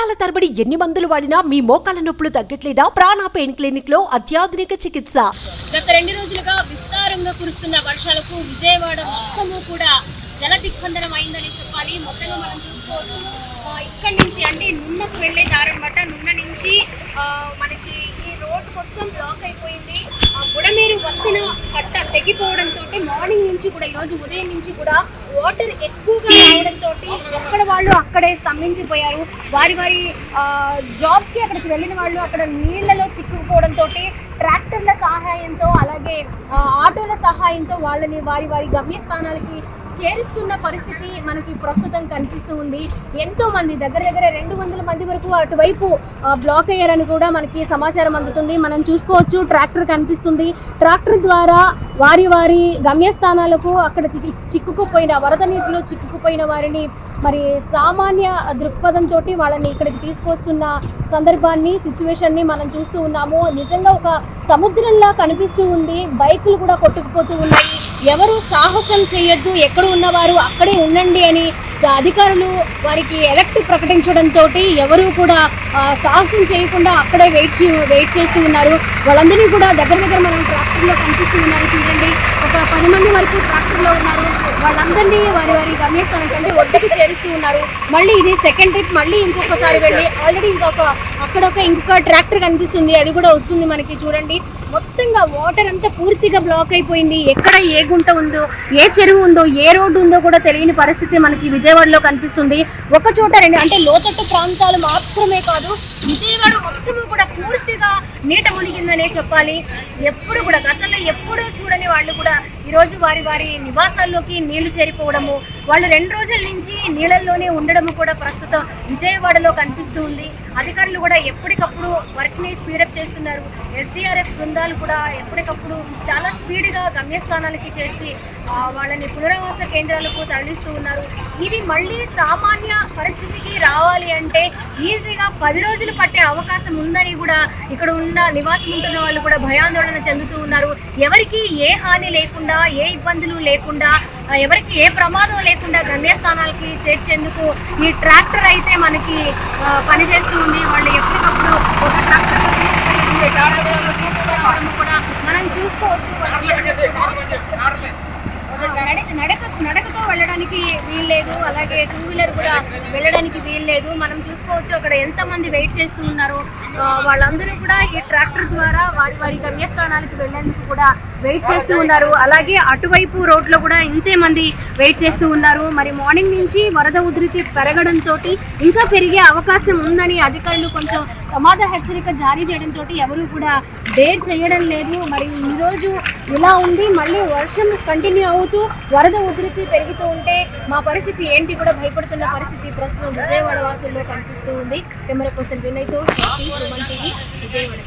నెలల తరబడి ఎన్ని మందులు వాడినా మీ మోకాల నొప్పులు తగ్గట్లేదా? ప్రాణ పెయిన్ క్లినిక్ లో అత్యాధునిక చికిత్స. గత 2 రోజులుగా విస్తారంగా కురుస్తున్న వర్షాలకు విజయవాడ మొత్తము కూడా జల దిగ్బంధనం అయిందని చెప్పాలి. మొత్తంగా మనం చూసుకోవచ్చు. ఇక్కడి నుంచి అంటే నున్నకు వెళ్లే దారి అన్నమాట. నున్న నుంచి మనకి ఈ రోడ్ మొత్తం బ్లాక్ అయిపోయింది. బుడమేరు వచ్చిన కట్ట తెగిపోవడంతో మార్నింగ్ నుంచి కూడా ఈరోజు ఉదయం నుంచి కూడా వాటర్ ఎక్కువగా రావడంతో ఎక్కడ వాళ్ళు అక్కడే స్తంభించిపోయారు. వారి జాబ్స్కి అక్కడికి వెళ్ళిన వాళ్ళు అక్కడ నీళ్లలో చిక్కుకుపోవడంతో ట్రాక్టర్ల సహాయంతో అలాగే ఆటోల సహాయంతో వాళ్ళని వారి గమ్యస్థానాలకి చేరుస్తున్న పరిస్థితి మనకి ప్రస్తుతం కనిపిస్తూ ఉంది. ఎంతో మంది దగ్గర 200 మంది వరకు అటువైపు బ్లాక్ అయ్యారని కూడా మనకి సమాచారం అందుతుంది. మనం చూసుకోవచ్చు, ట్రాక్టర్ కనిపిస్తుంది. ట్రాక్టర్ ద్వారా వారి గమ్యస్థానాలకు అక్కడ చిక్కుకుపోయిన వరద నీటిలో చిక్కుకుపోయిన వారిని మరి సామాన్య దృక్పథంతో వాళ్ళని ఇక్కడికి తీసుకొస్తున్న సందర్భాన్ని సిచ్యువేషన్ని మనం చూస్తూ ఉన్నాము. నిజంగా ఒక సముద్రంలా కనిపిస్తూ ఉంది. బైకులు కూడా కొట్టుకుపోతూ ఉన్నాయి. ఎవరు సాహసం చేయొద్దు, ఎక్కడ ఉన్నవారు అక్కడే ఉండండి అని అధికారులు వారికి ఎలక్ట్ ప్రకటించడంతో ఎవరు కూడా సాహసం చేయకుండా అక్కడే వెయిట్ చేస్తూ ఉన్నారు. వాళ్ళందరినీ కూడా దగ్గర మనం ట్రాక్టర్లో కనిపిస్తూ ఉన్నారు. చూడండి, ఒక 10 మంది వరకు ట్రాక్టర్లో ఉన్నారు. వాళ్ళందరినీ వారి గమ్యస్థానానికి అంటే ఒడ్డుకి చేరుస్తూ ఉన్నారు. మళ్ళీ ఇది సెకండ్ ట్రిప్, మళ్ళీ ఇంకొకసారి వెళ్ళి ఆల్రెడీ ఇంకొక ట్రాక్టర్ కనిపిస్తుంది, అది కూడా వస్తుంది మనకి. చూడండి, మొత్తంగా వాటర్ అంతా పూర్తిగా బ్లాక్ అయిపోయింది. ఎక్కడ ఏ గుంట ఉందో, ఏ చెరువు ఉందో, ఏ రోడ్డు ఉందో కూడా తెలియని పరిస్థితి మనకి విజయవాడలో కనిపిస్తుంది. ఒక చోట అంటే లోతట్టు ప్రాంతాలు మాత్రమే కాదు, విజయవాడ మొత్తము కూడా పూర్తిగా నీట మునిగిందనే చెప్పాలి. ఎప్పుడు కూడా గతంలో ఎప్పుడూ చూడని వాళ్ళు కూడా ఈరోజు వారి నివాసాల్లోకి నీళ్లు చేరిపోవడము, వాళ్ళు 2 రోజుల నుంచి నీళ్ళల్లోనే ఉండడము కూడా ప్రస్తుతం విజయవాడలో కనిపిస్తూ ఉంది. అధికారులు కూడా ఎప్పటికప్పుడు వర్క్ని స్పీడప్ చేస్తున్నారు. SDRF బృందాలు కూడా ఎప్పటికప్పుడు చాలా స్పీడ్గా గమ్యస్థానాలకి చేర్చి వాళ్ళని పునరావాస కేంద్రాలకు తరలిస్తూ ఉన్నారు. ఇది మళ్ళీ సామాన్య పరిస్థితికి రావాలి అంటే ఈజీగా 10 రోజులు పట్టే అవకాశం ఉందని కూడా ఇక్కడ ఉన్న నివాసం ఉంటున్న వాళ్ళు కూడా భయాందోళన చెందుతూ ఉన్నారు. ఎవరికి ఏ హాని లేకుండా, ఏ ఇబ్బందులు లేకుండా, ఎవరికి ఏ ప్రమాదం లేకుండా గమ్యస్థానాలకి చేర్చేందుకు ఈ ట్రాక్టర్ అయితే మనకి పనిచేస్తూ ఉంది. వాళ్ళు ఎప్పటికప్పుడు ఒక ట్రాక్టర్లో తీసుకురావడం కూడా మనం చూసుకోవచ్చు. నడకతో వెళ్ళడానికి వీల్లేదు, అలాగే 2 వీలర్ కూడా వెళ్ళడానికి వీల్లేదు. మనం చూసుకోవచ్చు అక్కడ ఎంతమంది వెయిట్ చేస్తూ ఉన్నారో. వాళ్ళందరూ కూడా ఈ ట్రాక్టర్ ద్వారా వారి గమ్యస్థానాలకు వెళ్లేందుకు కూడా వెయిట్ చేస్తూ ఉన్నారు. అలాగే అటువైపు రోడ్లో కూడా ఇంతే మంది వెయిట్ చేస్తూ ఉన్నారు. మరి మార్నింగ్ నుంచి వరద ఉధృతి పెరగడంతో ఇంకా పెరిగే అవకాశం ఉందని అధికారులు కొంచెం ప్రమాద హెచ్చరిక జారీ చేయడంతో ఎవరు కూడా డేర్ చేయడం లేదు. మరి ఈరోజు ఇలా ఉంది, మళ్ళీ వర్షం కంటిన్యూ అవుతూ వరద ఉధృతి పెరుగుతూ ఉంటే మా పరిస్థితి ఏంటి కూడా భయపడుతున్న పరిస్థితి ప్రస్తుతం విజయవాడ వాసుల్లో కనిపిస్తూ ఉంది. కెమెరా పర్సన్ వినయ్తో సుమన్ టీవీ, విజయవాడ.